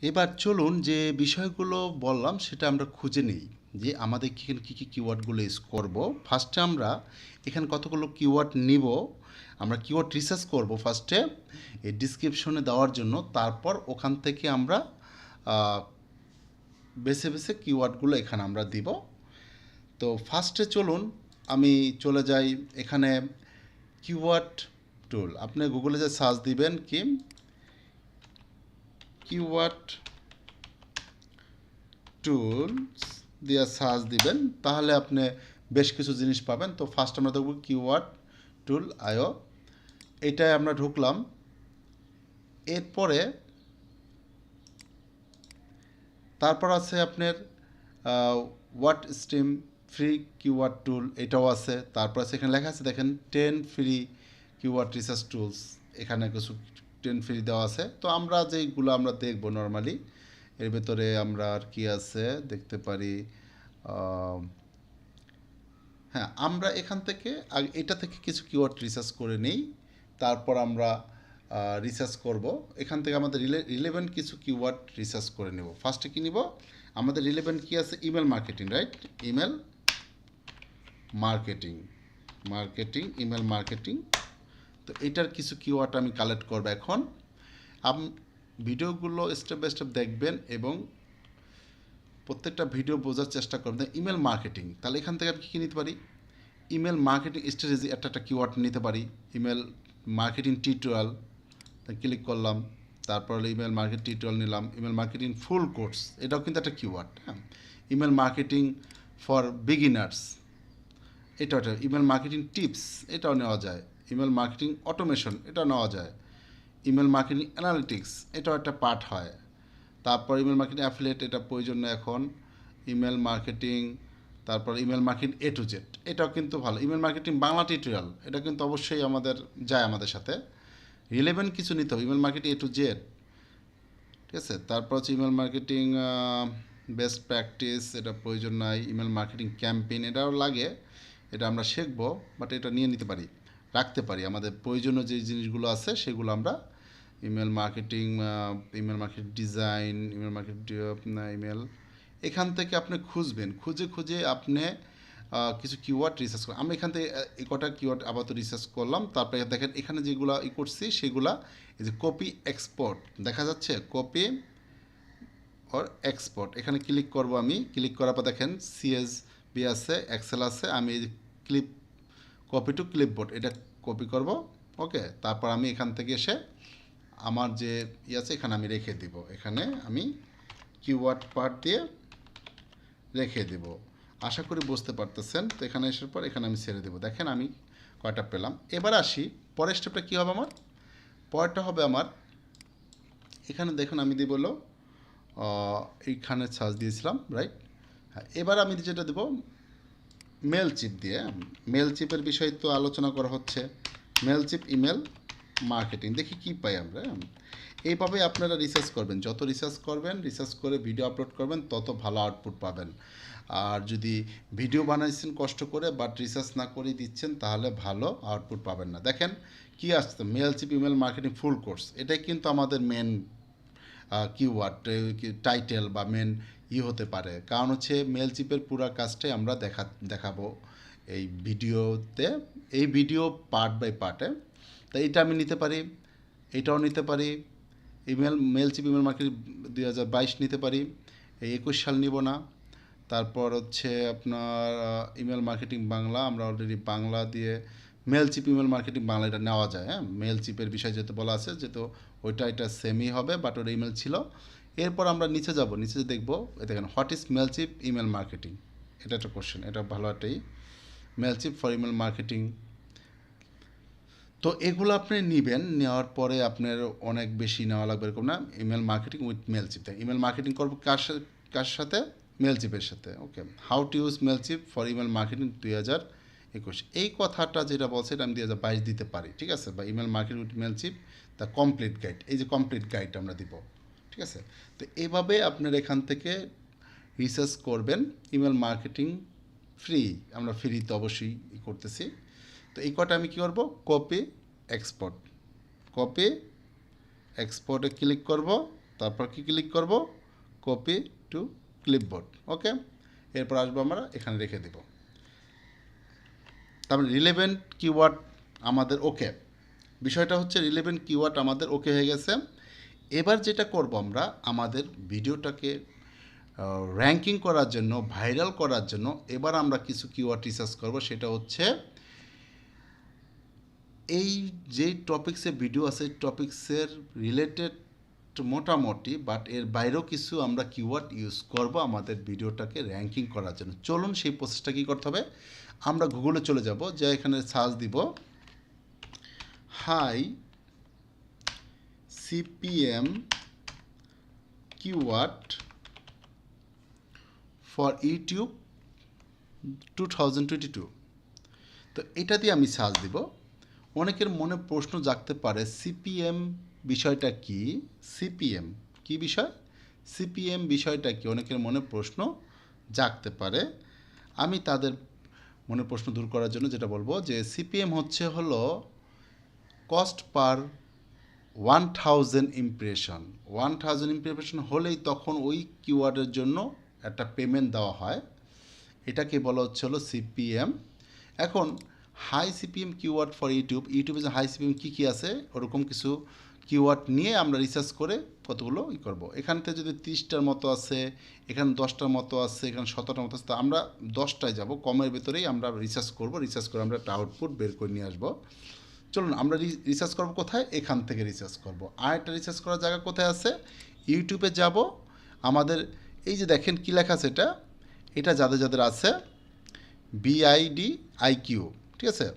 এবার চলুন যে বিষয়গুলো বললাম সেটা আমরা খুঁজে নিই যে আমাদের এখানে কী কী কিওয়ার্ডগুলো ইউজ করব। ফার্স্টে আমরা এখানে কতগুলো কিওয়ার্ড নিব, আমরা কিওয়ার্ড রিসার্চ করব ফার্স্টে এই ডিসক্রিপশনে দেওয়ার জন্য। তারপর ওখান থেকে আমরা আহ, বেছে বেছে কিওয়ার্ডগুলো এখানে আমরা দিব। তো ফার্স্টে চলুন আমি চলে যাই এখানে কিওয়ার্ড টুল। আপনি গুগলে যে সার্চ দিবেন কি কিওয়ার্ড টুলস দিয়ে সার্চ দিবেন, তাহলে আপনি বেশ কিছু জিনিস পাবেন। তো ফার্স্ট আমরা দেখব কিওয়ার্ড টুল আইও, এটাই আমরা ঢুকলাম। এরপরে তারপর আছে আপনার হোয়াট স্ট্রিম ফ্রি কিওয়ার্ড টুল, এটাও আছে। তারপর আছে এখানে লেখা আছে দেখেন 10 ফ্রি কিওয়ার্ড রিসার্চ টুলস, এখানে কিছু 10 ফ্রি দেওয়া আছে। তো আমরা যেইগুলো আমরা দেখব নর্মালি, এর ভেতরে আমরা আর কি আছে দেখতে পারি। হ্যাঁ, আমরা এখান থেকে এটা থেকে কিছু কিওয়ার্ড রিসার্চ করে নেই, তারপর আমরা রিসার্চ করব। এখান থেকে আমাদের রিলেভেন্ট কিছু কিওয়ার্ড রিসার্চ করে নেব। ফার্স্টে কী নিব, আমাদের রিলেভেন্ট কী আছে, email marketing, right? Email marketing, email marketing. তো এটার কিছু কিওয়ার্ড আমি কালেক্ট করব এখন। ভিডিওগুলো স্টেপ বাই স্টেপ দেখবেন এবং প্রত্যেকটা ভিডিও বোঝার চেষ্টা করবেন। ইমেল মার্কেটিং, তাহলে এখান থেকে আমি কী নিতে পারি, ইমেল মার্কেটিং স্ট্র্যাটেজি একটা কিওয়ার্ড নিতে পারি। ইমেল মার্কেটিং টিউটোরিয়াল ক্লিক করলাম, তারপর ইমেল মার্কেটিং টিউটোরিয়াল নিলাম। ইমেল মার্কেটিং ফুল কোর্স, এটাও কিন্তু একটা কিওয়ার্ড। হ্যাঁ, ইমেল মার্কেটিং ফর বিগিনার্স, এটাও একটা। ইমেল মার্কেটিং টিপস, এটাও নেওয়া যায়। ইমেল মার্কেটিং অটোমেশন, এটাও নেওয়া যায়। ইমেল মার্কেটিং অ্যানালিটিক্স, এটাও একটা পার্ট হয়। তারপর ইমেল মার্কেটিং অ্যাফিলিয়েট, এটা প্রয়োজন এখন। ইমেল মার্কেটিং, তারপর email marketing A to Z, এটাও কিন্তু ভালো। ইমেল মার্কেটিং বাংলা টিউটোরিয়াল, এটা কিন্তু অবশ্যই আমাদের যায় আমাদের সাথে। রিলেভেন্ট কিছু নিতে হবে, email marketing A to Z, ঠিক আছে। তারপর হচ্ছে ইমেল মার্কেটিং বেস্ট প্র্যাকটিস, এটা প্রয়োজন নাই। ইমেল মার্কেটিং ক্যাম্পেইন, এটাও লাগে, এটা আমরা শিখবো, বাট এটা নিয়ে নিতে পারি, রাখতে পারি। আমাদের প্রয়োজনীয় যে জিনিসগুলো আছে সেগুলো আমরা email marketing, email marketing design, email marketing email, এখান থেকে আপনি খুঁজবেন, খুঁজে খুঁজে আপনি কিছু কিওয়ার্ড রিসার্চ করেন। আমি এখান থেকে এই কটা কিওয়ার্ড আপাতত রিসার্চ করলাম। তারপরে দেখেন এখানে যেগুলো করছি সেগুলা এই যে কপি এক্সপোর্ট দেখা যাচ্ছে, কপি অর এক্সপোর্ট, এখানে ক্লিক করব। আমি ক্লিক করার পর দেখেন সিএসবি আছে, এক্সেল আছে। আমি এই ক্লিপ কপি টু ক্লিপবোর্ড, এটা কপি করব। ওকে, তারপর আমি এখান থেকে এসে আমার যে আছে এখানে আমি রেখে দিব। এখানে আমি কিওয়ার্ড পার্ট দিয়ে রেখে দেব। আশা করি বুঝতে পারতেছেন। তো এখানে আসার পর এখানে আমি ছেড়ে দেবো। দেখেন আমি কয়টা পেলাম। এবার আসি পরের স্টেপটা কী হবে আমার, পরেরটা হবে আমার এখানে দেখুন আমি দিব হলো এইখানে সার্চ দিয়েছিলাম, রাইট? হ্যাঁ, এবার আমি যেটা দেবো মেল চিপ দিয়ে। মেল চিপের বিষয় তো আলোচনা করা হচ্ছে। মেল চিপ ইমেল মার্কেটিং, দেখি কী পাই আমরা। এইভাবে আপনারা রিসার্চ করবেন, যত রিসার্চ করবেন, রিসার্চ করে ভিডিও আপলোড করবেন, তত ভালো আউটপুট পাবেন। আর যদি ভিডিও বানাইছেন কষ্ট করে বাট রিসার্চ না করে দিচ্ছেন, তাহলে ভালো আউটপুট পাবেন না। দেখেন কি আসছে, Mailchimp email marketing full course, এটাই কিন্তু আমাদের মেন কিওয়ার্ড টাইটেল বা মেন হতে পারে। কারণ হচ্ছে মেল চিপের পুরো কাজটাই আমরা দেখাবো এই ভিডিওতে, এই ভিডিও পার্ট বাই পার্টে। তো এটা আমি নিতে পারি, এটাও নিতে পারি। মেল চিপ ইমেল মার্কেটিং 2022 নিতে পারি, এই 21 সাল নিব না। তারপর হচ্ছে আপনার ইমেল মার্কেটিং বাংলা, আমরা অলরেডি বাংলা দিয়ে Mailchimp email marketing Bangla এটা নেওয়া যায়। হ্যাঁ, মেল চিপের বিষয় যেহেতু বলা আছে, যেহেতু ওইটা এটা সেমই হবে, বাট ওটা ইমেল ছিল। এরপর আমরা নিচে যাব, নিচে দেখবো দেখেন what is Mailchimp email marketing, এটা একটা কোশ্চেন, এটা ভালো একটাই। Mailchimp for email marketing, তো এগুলো আপনি নেবেন। নেওয়ার পরে আপনার অনেক বেশি নেওয়া লাগবে এরকম না। Email marketing with Mailchimp, email marketing করবো কার সাথে, মেল চিপের সাথে। Okay, how to use Mailchimp for email marketing 2021, এই কথাটা যেটা বলছে এটা আমি 2022 দিতে পারি, ঠিক আছে। বা email marketing with Mailchimp the complete guide, এই যে কমপ্লিট গাইড আমরা দিব, ঠিক আছে। তো এইভাবে আপনার এখান থেকে রিসার্চ করবেন। ইমেল মার্কেটিং ফ্রি, আমরা ফ্রিতে অবশ্যই করতেছি। তো এই কটা আমি কী করবো, কপি এক্সপোর্ট, কপি এক্সপোর্টে ক্লিক করব। তারপর কি ক্লিক করব, কপি টু ক্লিপবোর্ড। ওকে, এরপর আসবো আমরা এখানে রেখে দেব। তারপরে রিলেভেন্ট কিওয়ার্ড আমাদের ওকে, বিষয়টা হচ্ছে রিলেভেন্ট কিওয়ার্ড আমাদের ওকে হয়ে গেছে। এবার যেটা করব আমরা আমাদের ভিডিওটাকে র্যাঙ্কিং করার জন্য, ভাইরাল করার জন্য এবার আমরা কিছু কিওয়ার্ড রিসার্চ করব। সেটা হচ্ছে এই যে টপিক্সে ভিডিও আছে টপিক্সের রিলেটেড মোটামুটি, বাট এর বাইরেও কিছু আমরা কিওয়ার্ড ইউজ করব আমাদের ভিডিওটাকে র্যাঙ্কিং করার জন্য। চলুন সেই প্রসেসটা কী করতে হবে, আমরা গুগলে চলে যাব, যে এখানে সার্চ দিব high CPM keyword for YouTube 2022। তো এটা দিয়ে আমি সার্চ দিব। অনেকের মনে প্রশ্ন জাগতে পারে সিপিএম বিষয়টা কি, সিপিএম কি বিষয়, সিপিএম বিষয়টা কি, অনেকের মনে প্রশ্ন জাগতে পারে। আমি তাদের মনে প্রশ্ন দূর করার জন্য যেটা বলবো যে সিপিএম হলো কস্ট পার 1000 ইমপ্রেশন। 1000 ইমপ্রেশন হলেই তখন ওই কিওয়ার্ডের জন্য একটা পেমেন্ট দেওয়া হয়, এটাকে বলা হলো সিপিএম। এখন হাই সিপিএম কিওয়ার্ড ফর ইউটিউবে যে হাই সিপিএম কী আছে ওরকম কিছু কিওয়ার্ড নিয়ে আমরা রিসার্চ করে কতগুলো করব। এখান থেকে যদি 30টার মতো আছে, এখানে 10টার মতো আছে, এখানে 17টার মতো আছে, তো আমরা 10টায় যাব, কমের ভেতরেই আমরা রিসার্চ করব, রিসার্চ করে আমরা একটা আউটপুট বের করে নিয়ে আসবো। চলুন আমরা রিসার্চ করব কোথায়, এখান থেকে রিসার্চ করব। আর একটা রিসার্চ করার জায়গা কোথায় আছে, ইউটিউবে যাব, আমাদের এই যে দেখেন কী লেখা আছে, এটা যাদের যাদের আছে BIDIQ, ঠিক আছে,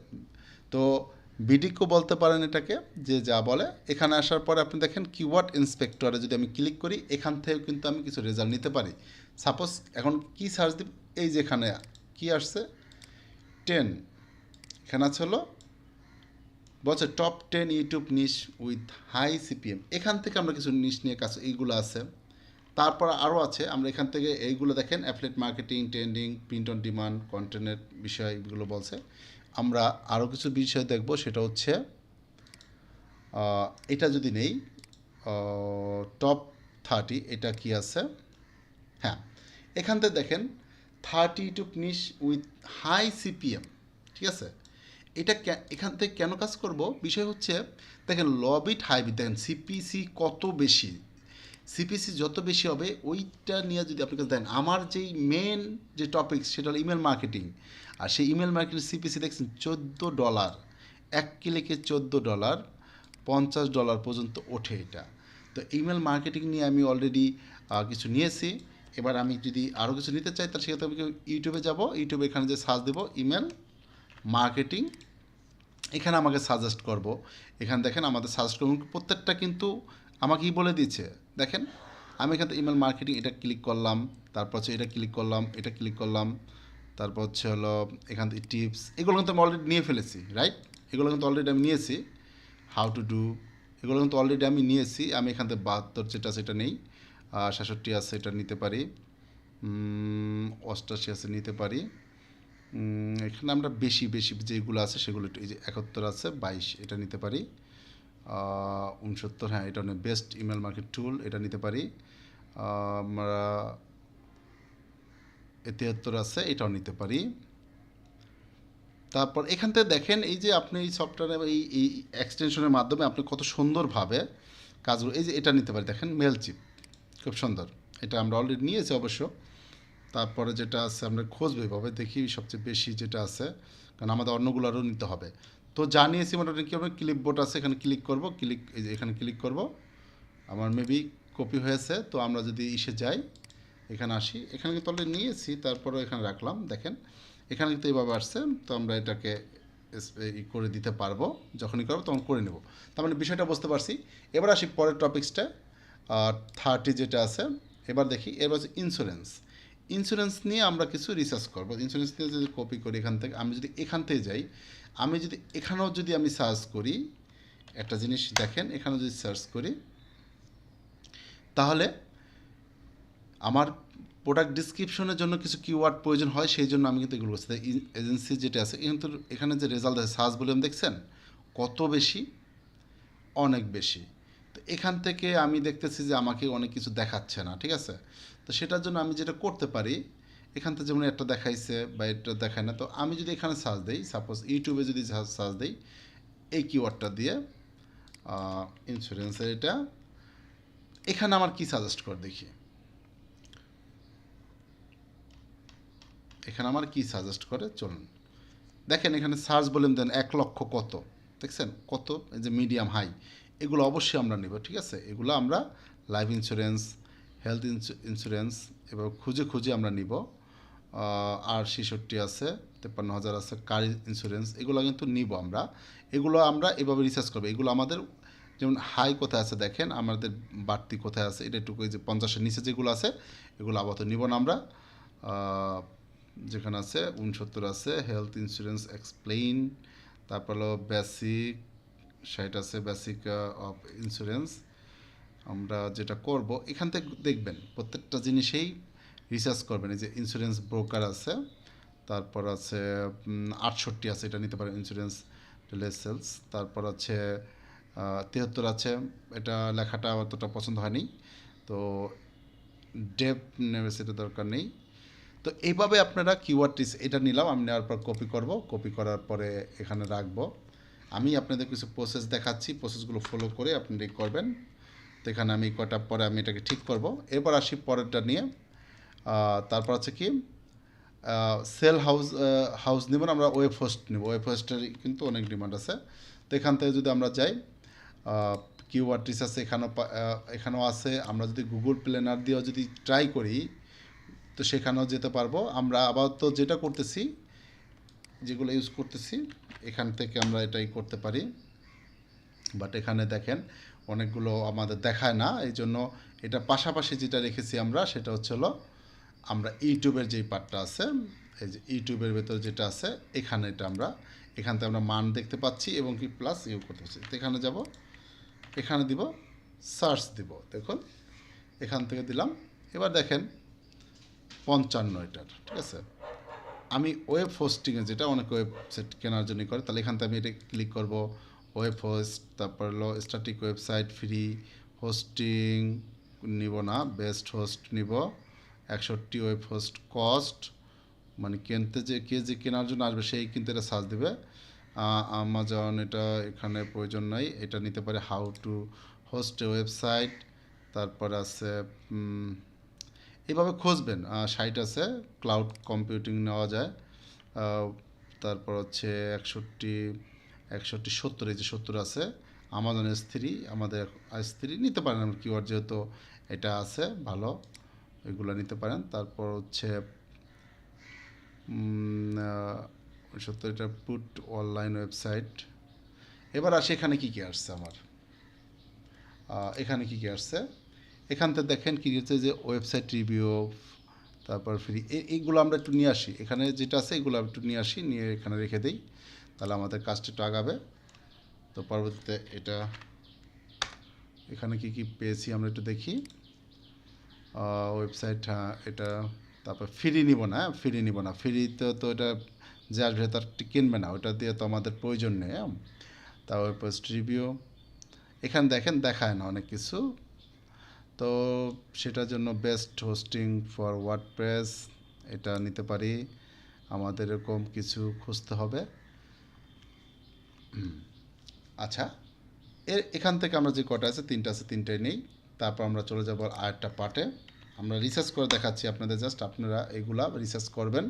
তো বিডিকো বলতে পারেন এটাকে, যে যা বলে। এখানে আসার পরে আপনি দেখেন কিওয়ার্ড ইন্সপেক্টরে যদি আমি ক্লিক করি, এখান থেকেও কিন্তু আমি কিছু রেজাল্ট নিতে পারি। সাপোজ এখন কি সার্চ দিব, এই যে এখানে কী আসছে 10, এখানে আছে হলো বলছে top 10 YouTube niche with high CPM. এখান থেকে আমরা কিছু নিশ নিয়ে কাজ, এইগুলো আছে। তারপর আরও আছে, আমরা এখান থেকে এইগুলো দেখেন affiliate marketing, trending, print on demand, কন্টেন্টের বিষয় এগুলো বলছে। আমরা আরও কিছু বিষয় দেখব, সেটা হচ্ছে এটা যদি নেই টপ 30, এটা কি আছে, হ্যাঁ এখান থেকে দেখেন 30 YouTube niche with high CPM, ঠিক আছে। এটা এখান থেকে কেন কাজ করব, বিষয় হচ্ছে দেখেন লবিট হাইবিট, দেখেন সিপিসি কত বেশি, সিপিসি যত বেশি হবে ওইটা নিয়ে যদি আপনি কাছে দেন। আমার যেই মেন যে টপিক সেটা হলো ইমেল মার্কেটিং, আর সেই ইমেল মার্কেটিং সিপিসি দেখছেন $14, এক ক্লিকে $14, $50 পর্যন্ত ওঠে এটা। তো ইমেল মার্কেটিং নিয়ে আমি অলরেডি কিছু নিয়েছি। এবার আমি যদি আরও কিছু নিতে চাই তার সেক্ষেত্রে আমি ইউটিউবে যাব, ইউটিউবে এখানে যে সার্চ দেবো ইমেল মার্কেটিং, এখানে আমাকে সাজেস্ট করব। এখানে দেখেন আমাদের সাজেস্ট করব, প্রত্যেকটা কিন্তু আমাকেই বলে দিচ্ছে। দেখেন আমি এখান থেকে ইমেল মার্কেটিং এটা ক্লিক করলাম, তারপর হচ্ছে এটা ক্লিক করলাম, এটা ক্লিক করলাম, তারপর হচ্ছে হলো এখান থেকে টিপস, এগুলো কিন্তু আমি অলরেডি নিয়ে ফেলেছি, রাইট, এগুলো কিন্তু অলরেডি আমি নিয়েছি। হাউ টু ডু, এগুলো কিন্তু অলরেডি আমি নিয়েছি। আমি এখান থেকে 72 যেটা সেটা নেই, 66 আছে এটা নিতে পারি, 88 আছে নিতে পারি। এখানে আমরা বেশি বেশি যেগুলো আছে সেগুলো একটু, এই যে 71 আছে 22 এটা নিতে পারি, 69 হ্যাঁ এটা অনেক বেস্ট ইমেল মার্কেট টুল, এটা নিতে পারি। আমরা 73 আছে এটাও নিতে পারি। তারপর এখান থেকে দেখেন এই যে আপনি এই সফটওয়্যার এই এক্সটেনশনের মাধ্যমে আপনি কত সুন্দরভাবে কাজগুলো, এই যে এটা নিতে পারি, দেখেন মেলচিপ খুব সুন্দর, এটা আমরা অলরেডি নিয়েছি অবশ্য। তারপরে যেটা আছে আমরা খুঁজবো এভাবে, দেখি সবচেয়ে বেশি যেটা আছে, কারণ আমাদের অন্যগুলো আরও নিতে হবে। তো জানিয়েছি মোটামুটি কী হবে, ক্লিপবোর্ড আছে এখানে ক্লিক করব, এই যে এখানে ক্লিক করব, আমার মেবি কপি হয়েছে। তো আমরা যদি ইসে যাই, এখানে আসি, এখানে কিন্তু অলরেডি নিয়েছি, তারপরে এখানে রাখলাম, দেখেন এখানে কিন্তু এইভাবে আসছে। তো আমরা এটাকে করে দিতে পারবো, যখনই করবো তখন করে নেব। তার মানে বিষয়টা বুঝতে পারছি। এবার আসি পরের টপিক্সটা, 30 যেটা আছে। এবার দেখি, এবার হচ্ছে ইন্স্যুরেন্স। ইন্স্যুরেন্স নিয়ে আমরা কিছু রিসার্চ করবো। ইন্স্যুরেন্স নিয়ে যদি কপি করি এখান থেকে, আমি যদি এখান থেকে যাই, আমি যদি এখানেও যদি আমি সার্চ করি একটা জিনিস, দেখেন এখানেও যদি সার্চ করি তাহলে আমার প্রোডাক্ট ডিসক্রিপশনের জন্য কিছু কিওয়ার্ড প্রয়োজন হয়, সেই জন্য আমি কিন্তু এগুলো বলছি। এজেন্সি যেটা আছে কিন্তু এখানে যে রেজাল্ট আছে সার্চ ভলিউম দেখছেন কত বেশি, অনেক বেশি। তো এখান থেকে আমি দেখতেছি যে আমাকে অনেক কিছু দেখাচ্ছে না, ঠিক আছে। তো সেটার জন্য আমি যেটা করতে পারি, এখান থেকে যেমন একটা দেখাইছে বা এটা দেখায় না, তো আমি যদি এখানে সার্চ দিই, সাপোজ ইউটিউবে যদি সার্চ দিই এই কিওয়ার্ডটা দিয়ে ইন্স্যুরেন্সের এটা, এখানে আমার কি সাজেস্ট করে দেখি, এখানে আমার কি সাজেস্ট করে চলুন দেখেন। এখানে সার্চ বলেন দেন 1 লক্ষ কত, দেখছেন কত, এই যে মিডিয়াম হাই, এগুলো অবশ্যই আমরা নিব, ঠিক আছে। এগুলো আমরা লাইফ ইন্স্যুরেন্স, হেলথ ইন্স্যুরেন্স এবার খুঁজে খুঁজে আমরা নিব। আর 66 আছে, 53,000 আছে, কার ইন্স্যুরেন্স, এগুলো কিন্তু নিব আমরা। এগুলো আমরা এভাবে রিসার্চ করবো। এগুলো আমাদের যেমন হাই কোথায় আছে দেখেন, আমাদের বাড়তি কোথায় আছে, এটা একটু যে 50-এর নিচে যেগুলো আছে এগুলো আপাতত নিব না আমরা। যেখানে আছে 69 আছে হেলথ ইন্স্যুরেন্স এক্সপ্লেইন, তারপর হলো বেসিক, সেটা আছে বেসিক অফ ইন্স্যুরেন্স। আমরা যেটা করব এখান থেকে দেখবেন প্রত্যেকটা জিনিসেই রিসার্চ করবেন। এই যে ইন্স্যুরেন্স ব্রোকার আছে, তারপর আছে 68 আছে, এটা নিতে পারেন ইন্স্যুরেন্স সেলস, তারপর আছে 73 আছে, এটা লেখাটা অতটা পছন্দ হয়নি, তো ডেপ নেবে সেটা দরকার নেই। তো এইভাবে আপনারা কিওয়ার্ড এটা নিলাম, আমি নেওয়ার পর কপি করব, কপি করার পরে এখানে রাখবো। আমি আপনাদের কিছু প্রসেস দেখাচ্ছি, প্রসেসগুলো ফলো করে আপনারা করবেন। তো এখানে আমি কটা পরে আমি এটাকে ঠিক করব। এরপর আসি পরেরটা নিয়ে। তারপর আছে কি সেল হাউস নিব না, আমরা ওয়েব হোস্ট নিব। ওয়েব হোস্টের কিন্তু অনেক ডিমান্ড আছে। তো এখান থেকে যদি আমরা যাই কিওয়ার্ড রিসার্চ এখানেও আছে। আমরা যদি গুগল প্ল্যানার দিয়েও যদি ট্রাই করি তো সেখানেও যেতে পারবো। আমরা আবার তো যেটা করতেছি, যেগুলো ইউজ করতেছি এখান থেকে আমরা এটাই করতে পারি, বাট এখানে দেখেন অনেকগুলো আমাদের দেখায় না। এই জন্য এটা পাশাপাশি যেটা রেখেছি আমরা সেটা হচ্ছে হলো আমরা ইউটিউবের যেই পার্টটা আছে, এই যে ইউটিউবের ভেতর যেটা আছে এখানে এটা আমরা এখান থেকে আমরা মান দেখতে পাচ্ছি এবং কি প্লাস ইউ করতে পারছি। তো এখানে যাব, এখানে দিব সার্চ দিব, দেখুন এখান থেকে দিলাম। এবার দেখেন 55 এটার, ঠিক আছে। আমি ওয়েব হোস্টিংয়ে যেটা অনেক ওয়েবসাইট কেনার জন্য করে, তাহলে এখান থেকে আমি এটা ক্লিক করব ওয়েব হোস্ট, তারপর হলো স্ট্যাটিক ওয়েবসাইট ফ্রি হোস্টিং নিব না, বেস্ট হোস্ট নিব 61 ওয়েব হোস্ট কস্ট, মানে কিনতে যে কে যে কেনার জন্য আসবে সেই কিন্তু এটা সার্চ দেবে। আমাজন এটা এখানে প্রয়োজন নাই, এটা নিতে পারে how to host A website, তারপর আছে এইভাবে খুঁজবেন। সাইট আছে ক্লাউড কম্পিউটিং নেওয়া যায়, তারপর হচ্ছে 61 70, এই যে 70 আছে আমাজন S3, আমাদের S3 নিতে পারেন আমরা কিওয়ার্ড যেহেতু এটা আছে ভালো, এগুলো নিতে পারেন। তারপর হচ্ছে 70 এটা পুট অনলাইন ওয়েবসাইট। এবার আসে এখানে কী কী আসছে আমার, এখানে কী কী আসছে এখান থেকে দেখেন কী হচ্ছে যে ওয়েবসাইট রিভিউ, তারপর ফ্রি, এইগুলো আমরা একটু নিয়ে আসি। এখানে যেটা আছে এগুলো একটু নিয়ে আসি, নিয়ে এখানে রেখে দিই, তাহলে আমাদের কাজটা একটু আগাবে। তো পরবর্তীতে এটা এখানে কী কী পেয়েছি আমরা একটু দেখি। ওয়েবসাইট, হ্যাঁ এটা, তারপর ফ্রি নিব না, ফ্রি নিব না, ফ্রিতে তো এটা যে আসবে তার কিনবে না, ওটা দিয়ে তো আমাদের প্রয়োজন নেই। তা ওয়েবসাইট রিভিউ এখানে দেখেন দেখায় না অনেক কিছু, তো সেটার জন্য বেস্ট হোস্টিং ফর ওয়ার্ডপ্রেস এটা নিতে পারি। আমাদের এরকম কিছু খুঁজতে হবে। আচ্ছা, এখান থেকে আমরা যে কটা আছে 3টা আছে, 3টাই নেই। তারপর আমরা চলে যাব আরেকটা পার্টে, আমরা রিসার্চ করে দেখাচ্ছি আপনাদের, জাস্ট আপনারা এগুলা রিসার্চ করবেন।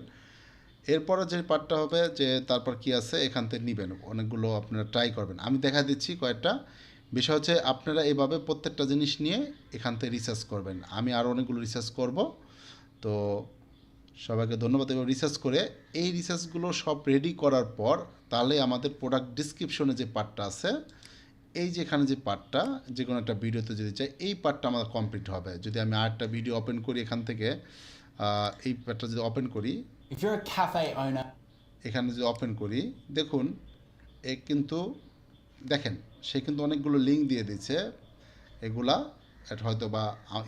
এরপরে যে পার্টটা হবে যে তারপর কি আছে এখান থেকে নেবেন, অনেকগুলো আপনারা ট্রাই করবেন। আমি দেখা দিচ্ছি কয়েকটা বিষয় হচ্ছে আপনারা এইভাবে প্রত্যেকটা জিনিস নিয়ে এখান থেকে রিসার্চ করবেন। আমি আরও অনেকগুলো রিসার্চ করব। তো সবাইকে ধন্যবাদ। এবং রিসার্চ করে এই রিসার্চগুলো সব রেডি করার পর তাহলে আমাদের প্রোডাক্ট ডিসক্রিপশনে যে পার্টটা আছে, এই যে এখানে যে পার্টটা যে কোনো একটা ভিডিওতে যদি চাই এই পার্টটা আমাদের কমপ্লিট হবে। যদি আমি আরেকটা ভিডিও ওপেন করি এখান থেকে, এই পার্টটা যদি ওপেন করি, If you're a cafe owner, এখানে যদি ওপেন করি দেখুন এ কিন্তু দেখেন সে কিন্তু অনেকগুলো লিঙ্ক দিয়ে দিচ্ছে, এগুলা এটা হয়তো বা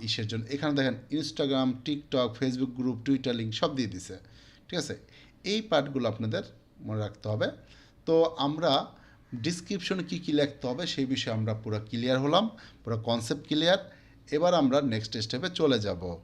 ইসের জন্য। এখানে দেখেন Instagram, TikTok, Facebook group, Twitter link সব দিয়ে দিছে, ঠিক আছে। এই পার্টগুলো আপনাদের মনে রাখতে হবে। তো আমরা ডিসক্রিপশনে কী কী লিখতে হবে সেই বিষয়ে আমরা পুরো ক্লিয়ার হলাম, পুরো কনসেপ্ট ক্লিয়ার। এবার আমরা নেক্সট স্টেপে চলে যাব।